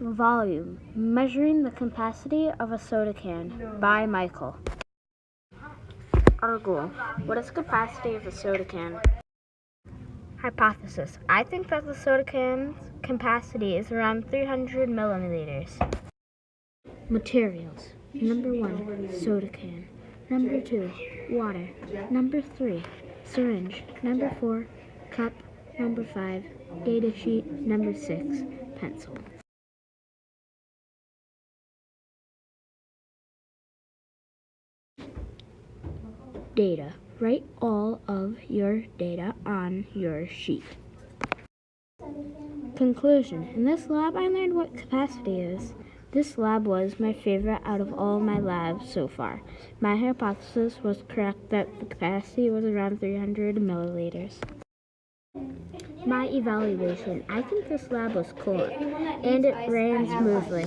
Volume, measuring the capacity of a soda can, by Michael. Our goal, what is the capacity of a soda can? Hypothesis, I think that the soda can's capacity is around 300 milliliters. Materials, number 1, soda can. Number 2, water. Number 3, syringe. Number 4, cup. Number 5, data sheet. Number 6, pencil. Data. Write all of your data on your sheet. Conclusion. In this lab, I learned what capacity is. This lab was my favorite out of all my labs so far. My hypothesis was correct that the capacity was around 300 milliliters. My evaluation. I think this lab was cool, and it ran smoothly.